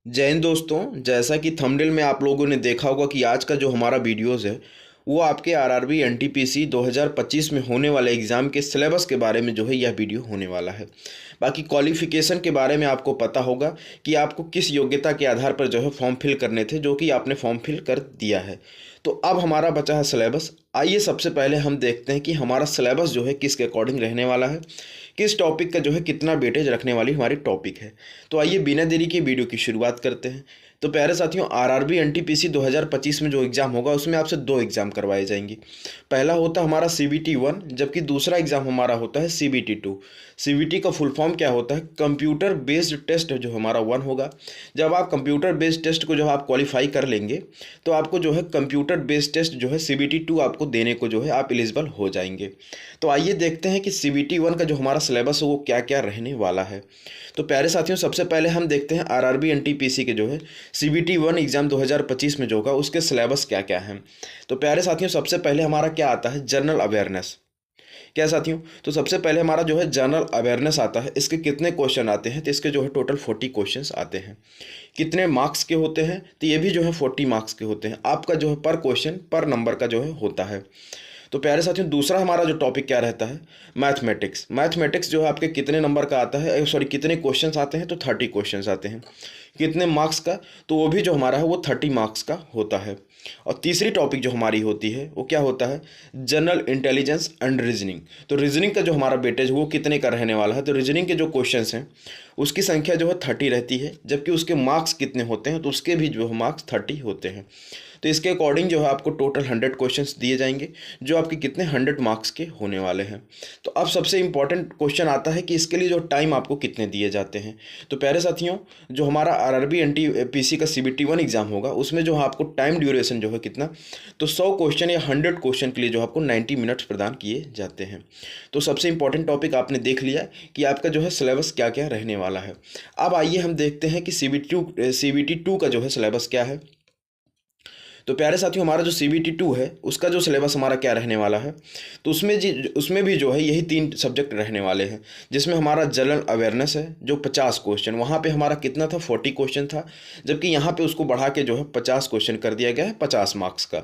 जय हिंद दोस्तों। जैसा कि थंबनेल में आप लोगों ने देखा होगा कि आज का जो हमारा वीडियोस है वो आपके आरआरबी एनटीपीसी 2025 में होने वाले एग्ज़ाम के सिलेबस के बारे में जो है यह वीडियो होने वाला है। बाकी क्वालिफ़िकेशन के बारे में आपको पता होगा कि आपको किस योग्यता के आधार पर जो है फॉर्म फिल करने थे, जो कि आपने फॉर्म फिल कर दिया है। तो अब हमारा बचा है सिलेबस। आइए सबसे पहले हम देखते हैं कि हमारा सिलेबस जो है किसके अकॉर्डिंग रहने वाला है, किस टॉपिक का जो है कितना वेटेज रखने वाली हमारी टॉपिक है। तो आइए बिना देरी के वीडियो की शुरुआत करते हैं। तो प्यारे साथियों, आरआरबी एनटीपीसी 2025 में जो एग्ज़ाम होगा उसमें आपसे दो एग्ज़ाम करवाए जाएंगे। पहला होता है हमारा सीबीटी 1, जबकि दूसरा एग्ज़ाम हमारा होता है सीबीटी 2। सीबीटी का फुल फॉर्म क्या होता है? कंप्यूटर बेस्ड टेस्ट जो हमारा 1 होगा। जब आप कंप्यूटर बेस्ड टेस्ट को जब आप क्वालिफाई कर लेंगे तो आपको जो है कंप्यूटर बेस्ड टेस्ट जो है सीबीटी 2 आपको देने को जो है आप एलिजिबल हो जाएंगे। तो आइए देखते हैं कि सीबीटी 1 का जो हमारा सिलेबस है वो क्या क्या रहने वाला है। तो प्यारे साथियों, सबसे पहले हम देखते हैं आरआरबी एनटीपीसी के जो है सीबीटी 1 एग्ज़ाम 2025 में जो होगा उसके सिलेबस क्या क्या हैं। तो प्यारे साथियों, सबसे पहले हमारा क्या आता है? General awareness. क्या साथियों? तो सबसे पहले हमारा जो है जनरल अवेयरनेस आता है। इसके कितने क्वेश्चन आते हैं? तो इसके जो है टोटल 40 क्वेश्चंस आते हैं। कितने मार्क्स के होते हैं? तो ये भी जो है 40 मार्क्स के होते हैं। आपका जो है पर क्वेश्चन पर नंबर का जो है होता है। तो प्यारे साथियों, दूसरा हमारा जो टॉपिक क्या रहता है? मैथमेटिक्स। मैथमेटिक्स जो है आपके कितने नंबर का आता है, सॉरी कितने क्वेश्चंस आते हैं? तो 30 क्वेश्चंस आते हैं। कितने मार्क्स का? तो वो भी जो हमारा है वो 30 मार्क्स का होता है। और तीसरी टॉपिक जो हमारी होती है वो क्या होता है? General intelligence and reasoning. तो रीजनिंग का जो हमारा वेटेज वो कितने का रहने वाला है? तो रीजनिंग के जो क्वेश्चंस हैं उसकी संख्या जो है 30 रहती है, जबकि उसके मार्क्स कितने होते हैं? तो उसके भी जो है मार्क्स 30 होते हैं। तो इसके अकॉर्डिंग जो है आपको टोटल 100 क्वेश्चंस दिए जाएंगे, जो आपके कितने 100 मार्क्स के होने वाले हैं। तो अब सबसे इंपॉर्टेंट क्वेश्चन आता है कि इसके लिए जो टाइम आपको कितने दिए जाते हैं। तो प्यारे साथियों, जो हमारा आरआरबी एनटीपीसी का सीबीटी 1 एग्जाम होगा उसमें जो है आपको टाइम ड्यूरेशन जो है कितना, तो 100 क्वेश्चन या 100 क्वेश्चन के लिए जो आपको 90 मिनट्स प्रदान किए जाते हैं। तो सबसे इंपॉर्टेंट टॉपिक आपने देख लिया कि आपका जो है सिलेबस क्या क्या रहने वाला है। अब आइए हम देखते हैं कि सीबीटी 2 का जो है सिलेबस क्या है। तो प्यारे साथियों, हमारा जो सीबीटी 2 है उसका जो सिलेबस हमारा क्या रहने वाला है, तो उसमें भी जो है यही 3 सब्जेक्ट रहने वाले हैं, जिसमें हमारा जनरल अवेयरनेस है जो 50 क्वेश्चन, वहाँ पे हमारा कितना था? 40 क्वेश्चन था, जबकि यहाँ पे उसको बढ़ा के जो है 50 क्वेश्चन कर दिया गया है 50 मार्क्स का।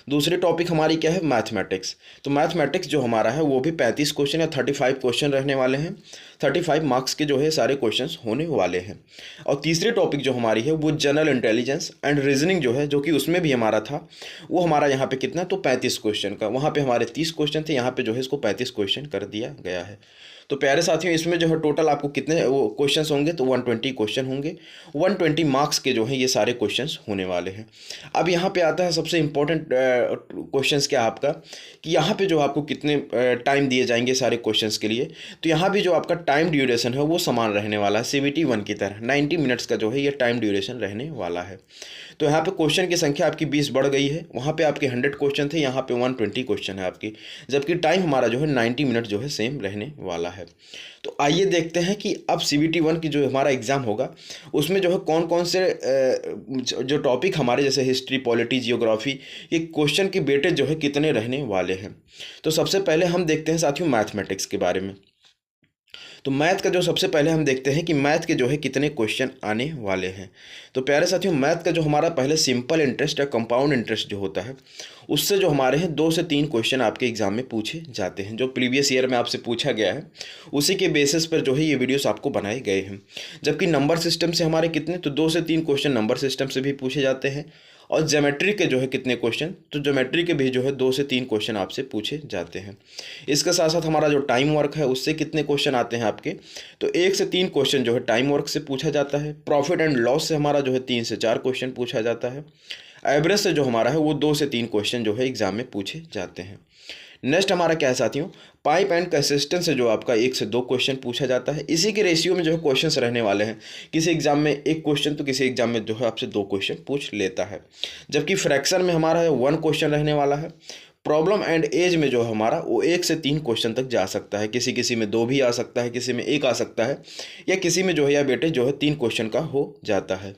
दूसरी टॉपिक हमारी क्या है? मैथमेटिक्स। तो मैथमेटिक्स जो हमारा है वो भी 35 क्वेश्चन या 35 क्वेश्चन रहने वाले हैं। 35 मार्क्स के जो है सारे क्वेश्चंस होने वाले हैं। और तीसरी टॉपिक जो हमारी है वो जनरल इंटेलिजेंस एंड रीजनिंग जो है, जो कि उसमें भी हमारा था, वो हमारा यहाँ पे कितना, तो 35 क्वेश्चन का। वहाँ पे हमारे 30 क्वेश्चन थे, यहाँ पे जो है इसको 35 क्वेश्चन कर दिया गया है। तो प्यारे साथियों, इसमें जो है टोटल आपको कितने वो क्वेश्चंस होंगे, तो 120 क्वेश्चन होंगे। 120 मार्क्स के जो है ये सारे क्वेश्चंस होने वाले हैं। अब यहाँ पे आता है सबसे इम्पोर्टेंट क्वेश्चंस क्या आपका, कि यहाँ पे जो आपको कितने टाइम दिए जाएंगे सारे क्वेश्चंस के लिए। तो यहाँ भी जो आपका टाइम ड्यूरेशन है वो समान रहने वाला है सीबीटी 1 की तरह। 90 मिनट्स का जो है ये टाइम ड्यूरेशन रहने वाला है। तो यहाँ पे क्वेश्चन की संख्या आपकी 20 बढ़ गई है। वहाँ पे आपके 100 क्वेश्चन थे, यहाँ पे 120 क्वेश्चन है आपकी, जबकि टाइम हमारा जो है 90 मिनट जो है सेम रहने वाला है। तो आइए देखते हैं कि अब सीबीटी 1 की जो हमारा एग्ज़ाम होगा उसमें जो है कौन कौन से जो टॉपिक हमारे, जैसे हिस्ट्री, पॉलिटी, जियोग्राफी, ये क्वेश्चन की वेटेज जो है कितने रहने वाले हैं। तो सबसे पहले हम देखते हैं साथियों मैथमेटिक्स के बारे में। तो मैथ का जो सबसे पहले हम देखते हैं कि मैथ के जो है कितने क्वेश्चन आने वाले हैं। तो प्यारे साथियों, मैथ का जो हमारा पहले सिंपल इंटरेस्ट या कंपाउंड इंटरेस्ट जो होता है उससे जो हमारे हैं 2 से 3 क्वेश्चन आपके एग्जाम में पूछे जाते हैं, जो प्रीवियस ईयर में आपसे पूछा गया है उसी के बेसिस पर जो है ये वीडियोस आपको बनाए गए हैं। जबकि नंबर सिस्टम से हमारे कितने, तो 2 से 3 क्वेश्चन नंबर सिस्टम से भी पूछे जाते हैं। और ज्योमेट्री के जो है कितने क्वेश्चन, तो ज्योमेट्री के भी जो है 2 से 3 क्वेश्चन आपसे पूछे जाते हैं। इसके साथ साथ हमारा जो टाइम वर्क है उससे कितने क्वेश्चन आते हैं आपके, तो 1 से 3 क्वेश्चन जो है टाइम वर्क से पूछा जाता है। प्रॉफिट एंड लॉस से हमारा जो है 3 से 4 क्वेश्चन पूछा जाता है। एवरेज से जो हमारा है वो 2 से 3 क्वेश्चन जो है एग्जाम में पूछे जाते हैं। नेक्स्ट हमारा क्या है साथियों, पाइप एंड कंसिस्टेंस से जो आपका 1 से 2 क्वेश्चन पूछा जाता है। इसी के रेशियो में जो है क्वेश्चंस रहने वाले हैं, किसी एग्जाम में 1 क्वेश्चन तो किसी एग्जाम में जो है आपसे 2 क्वेश्चन पूछ लेता है। जबकि फ्रैक्शन में हमारा है 1 क्वेश्चन रहने वाला है। प्रॉब्लम एंड एज में जो है हमारा वो 1 से 3 क्वेश्चन तक जा सकता है, किसी किसी में 2 भी आ सकता है, किसी में 1 आ सकता है, या किसी में जो है या बेटे जो है 3 क्वेश्चन का हो जाता है।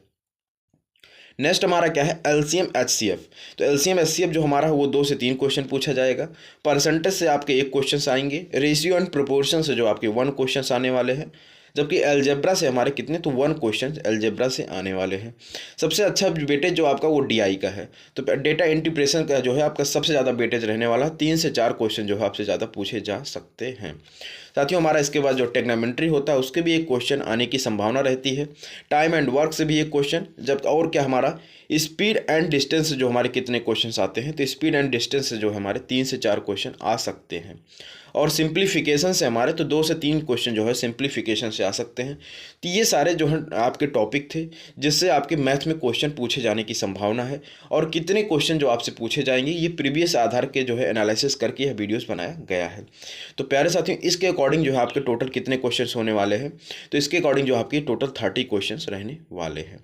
नेक्स्ट हमारा क्या है, एलसीएम एचसीएफ। तो एलसीएम एचसीएफ जो हमारा है वो 2 से 3 क्वेश्चन पूछा जाएगा। परसेंटेज से आपके 1 क्वेश्चन आएंगे। रेशियो एंड प्रोपोर्शन से जो आपके 1 क्वेश्चन आने वाले हैं। जबकि अलजेब्रा से हमारे कितने, तो 1 क्वेश्चन अलजेब्रा से आने वाले हैं। सबसे अच्छा वेटेज जो आपका वो DI का है, तो डेटा इंटीग्रेशन का जो है आपका सबसे ज़्यादा वेटेज रहने वाला है। 3 से 4 क्वेश्चन जो है आपसे ज़्यादा पूछे जा सकते हैं। साथियों हमारा इसके बाद जो टेक्नोमेट्री होता है उसके भी एक क्वेश्चन आने की संभावना रहती है। टाइम एंड वर्क से भी एक क्वेश्चन, जब और क्या हमारा स्पीड एंड डिस्टेंस जो हमारे कितने क्वेश्चंस आते हैं, तो स्पीड एंड डिस्टेंस से जो है हमारे 3 से 4 क्वेश्चन आ सकते हैं। और सिंप्लीफिकेशन से हमारे तो 2 से 3 क्वेश्चन जो है सिंप्लीफिकेशन से आ सकते हैं। तो ये सारे जो है आपके टॉपिक थे जिससे आपके मैथ में क्वेश्चन पूछे जाने की संभावना है। और कितने क्वेश्चन जो आपसे पूछे जाएंगे ये प्रीवियस आधार के जो है एनालिसिस करके यह वीडियोस बनाया गया है। तो प्यारे साथियों इसके अकॉर्डिंग जो है आपके टोटल कितने क्वेश्चन होने वाले हैं, तो इसके अकॉर्डिंग जो आपकी टोटल 30 क्वेश्चन रहने वाले हैं।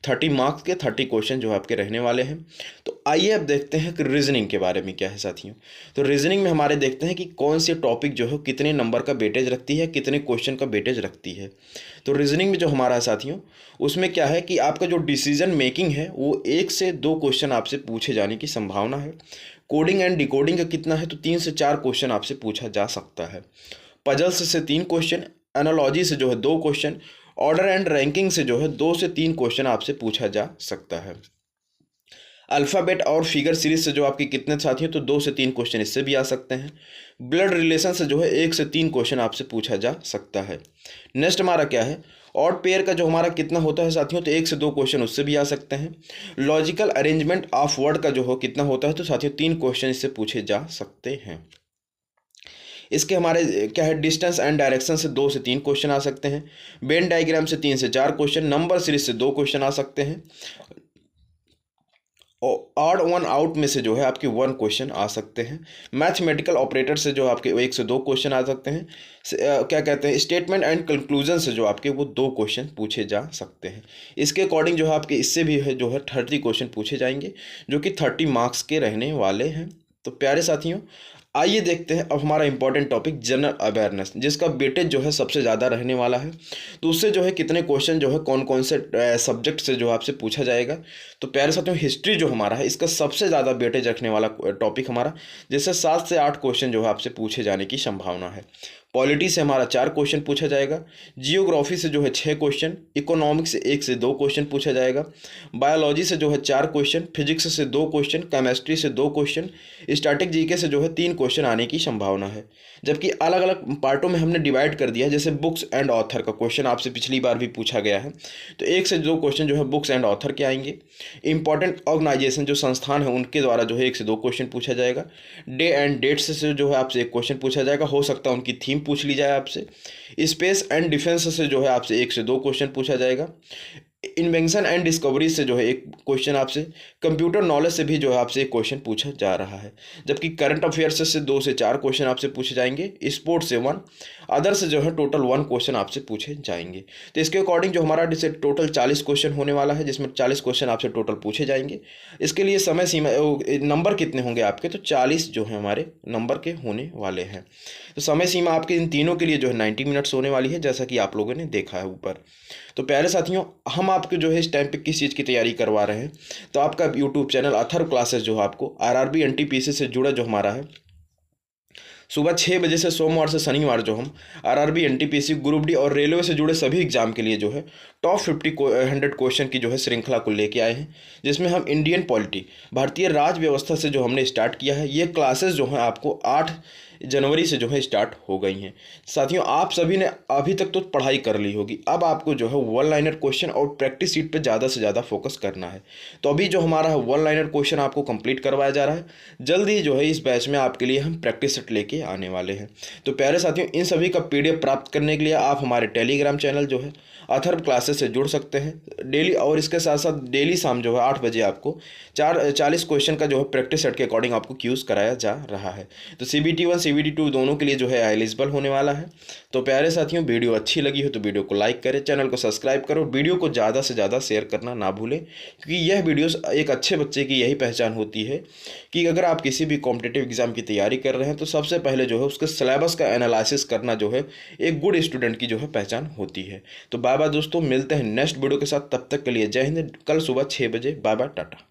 30 मार्क्स के 30 क्वेश्चन जो आपके रहने वाले हैं। तो आइए अब देखते हैं कि रीजनिंग के बारे में क्या है साथियों। तो रीजनिंग में हमारे देखते हैं कि कौन से टॉपिक जो है कितने नंबर का वेटेज रखती है, कितने क्वेश्चन का वेटेज रखती है। तो रीजनिंग में जो हमारा है साथियों, उसमें क्या है कि आपका जो डिसीजन मेकिंग है वो 1 से 2 क्वेश्चन आपसे पूछे जाने की संभावना है। कोडिंग एंड डिकोडिंग का कितना है, तो 3 से 4 क्वेश्चन आपसे पूछा जा सकता है। पजल्स से 3 क्वेश्चन, एनालॉजी से जो है 2 क्वेश्चन, ऑर्डर एंड रैंकिंग से जो है 2 से 3 क्वेश्चन आपसे पूछा जा सकता है। अल्फ़ाबेट और फिगर सीरीज से जो आपके कितने साथियों, तो 2 से 3 क्वेश्चन इससे भी आ सकते हैं। ब्लड रिलेशन से जो है 1 से 3 क्वेश्चन आपसे पूछा जा सकता है। नेक्स्ट हमारा क्या है, ऑड पेयर का जो हमारा कितना होता है साथियों, तो 1 से 2 क्वेश्चन उससे भी आ सकते हैं। लॉजिकल अरेंजमेंट ऑफ वर्ड का जो हो कितना होता है, तो साथियों 3 क्वेश्चन इससे पूछे जा सकते हैं। इसके हमारे क्या है, डिस्टेंस एंड डायरेक्शन से 2 से 3 क्वेश्चन आ सकते हैं। वेन डायग्राम से 3 से 4 क्वेश्चन, नंबर सीरीज से 2 क्वेश्चन आ सकते हैं। ऑड वन आउट में से जो है आपके 1 क्वेश्चन आ सकते हैं। मैथमेटिकल ऑपरेटर से जो आपके 1 से 2 क्वेश्चन आ सकते हैं। क्या कहते हैं, स्टेटमेंट एंड कंक्लूजन से जो आपके वो 2 क्वेश्चन पूछे जा सकते हैं। इसके अकॉर्डिंग जो है आपके इससे भी है जो है 30 क्वेश्चन पूछे जाएंगे, जो कि 30 मार्क्स के रहने वाले हैं। तो प्यारे साथियों आइए देखते हैं अब हमारा इंपॉर्टेंट टॉपिक जनरल अवेयरनेस, जिसका वेटेज जो है सबसे ज़्यादा रहने वाला है। तो उससे जो है कितने क्वेश्चन जो है कौन कौन से सब्जेक्ट से जो आपसे पूछा जाएगा। तो प्यारे साथियों हिस्ट्री जो हमारा है इसका सबसे ज़्यादा वेटेज रखने वाला टॉपिक हमारा, जिससे 7 से 8 क्वेश्चन जो है आपसे पूछे जाने की संभावना है। पॉलिटी से हमारा 4 क्वेश्चन पूछा जाएगा। जियोग्राफी से जो है 6 क्वेश्चन, इकोनॉमिक्स से 1 से 2 क्वेश्चन पूछा जाएगा। बायोलॉजी से जो है 4 क्वेश्चन, फिजिक्स से 2 क्वेश्चन, केमिस्ट्री से 2 क्वेश्चन, स्टैटिक जीके से जो है 3 क्वेश्चन आने की संभावना है। जबकि अलग अलग पार्टों में हमने डिवाइड कर दिया है, जैसे बुक्स एंड ऑथर का क्वेश्चन आपसे पिछली बार भी पूछा गया है, तो 1 से 2 क्वेश्चन जो है बुक्स एंड ऑथर के आएंगे। इंपॉर्टेंट ऑर्गेनाइजेशन जो संस्थान है उनके द्वारा जो है 1 से 2 क्वेश्चन पूछा जाएगा। डे एंड डेट्स से जो है आपसे 1 क्वेश्चन पूछा जाएगा, हो सकता है उनकी थीम पूछ ली जाए आपसे। स्पेस एंड डिफेंस से जो है आपसे 1 से 2 क्वेश्चन पूछा जाएगा। इन्वेंशन एंड डिस्कवरी से जो है 1 क्वेश्चन आपसे। कंप्यूटर नॉलेज से भी जो है आपसे 1 क्वेश्चन पूछा जा रहा है। जबकि करंट अफेयर्स से 2 से 4 क्वेश्चन आपसे पूछे जाएंगे। स्पोर्ट्स से 1, अदर से जो है टोटल 1 क्वेश्चन आपसे पूछे जाएंगे। तो इसके अकॉर्डिंग जो हमारा जैसे टोटल 40 क्वेश्चन होने वाला है, जिसमें 40 क्वेश्चन आपसे टोटल पूछे जाएंगे। इसके लिए समय सीमा नंबर कितने होंगे आपके, तो 40 जो है हमारे नंबर के होने वाले हैं। तो समय सीमा आपके इन तीनों के लिए जो है 90 मिनट्स होने वाली है, जैसा कि आप लोगों ने देखा है ऊपर। तो प्यारे साथियों हम आपको जो है इस टाइम पे किस चीज़ की तैयारी करवा रहे हैं, तो आपका यूट्यूब चैनल अथर्व क्लासेस जो है आपको आरआरबी एनटीपीसी से जुड़ा जो हमारा है, सुबह 6 बजे से सोमवार से शनिवार जो हम आरआरबी एनटीपीसी ग्रुप डी और रेलवे से जुड़े सभी एग्जाम के लिए जो है टॉप 100 क्वेश्चन की जो है श्रृंखला को लेके आए हैं, जिसमें हम इंडियन पॉलिटी भारतीय राज व्यवस्था से जो हमने स्टार्ट किया है। ये क्लासेस जो हैं आपको 8 जनवरी से जो है स्टार्ट हो गई हैं। साथियों आप सभी ने अभी तक तो पढ़ाई कर ली होगी, अब आपको जो है 1 लाइनर क्वेश्चन और प्रैक्टिस सीट पे ज़्यादा से ज़्यादा फोकस करना है। तो अभी जो हमारा 1 लाइनर क्वेश्चन आपको कंप्लीट करवाया जा रहा है, जल्दी जो है इस बैच में आपके लिए हम प्रैक्टिस सेट लेके आने वाले हैं। तो प्यारे साथियों इन सभी का PDF प्राप्त करने के लिए आप हमारे टेलीग्राम चैनल जो है अथर्व क्लासेस से जुड़ सकते हैं डेली, और इसके साथ साथ डेली शाम जो है 8 बजे आपको 40 क्वेश्चन का जो है प्रैक्टिस सेट के अकॉर्डिंग आपको क्यूज कराया जा रहा है। तो CBT 1 CBT 2 दोनों के लिए जो है एलिजिबल होने वाला है। तो प्यारे साथियों वीडियो अच्छी लगी हो तो वीडियो को लाइक करें, चैनल को सब्सक्राइब करो, वीडियो को ज़्यादा से ज़्यादा शेयर करना ना भूलें, क्योंकि यह वीडियोस एक अच्छे बच्चे की यही पहचान होती है कि अगर आप किसी भी कॉम्पिटिटिव एग्जाम की तैयारी कर रहे हैं तो सबसे पहले जो है उसके सिलेबस का एनालिसिस करना जो है एक गुड स्टूडेंट की जो है पहचान होती है। तो बाय बाय दोस्तों, मिलते हैं नेक्स्ट वीडियो के साथ, तब तक के लिए जय हिंद। कल सुबह 6 बजे, बाय बाय, टाटा।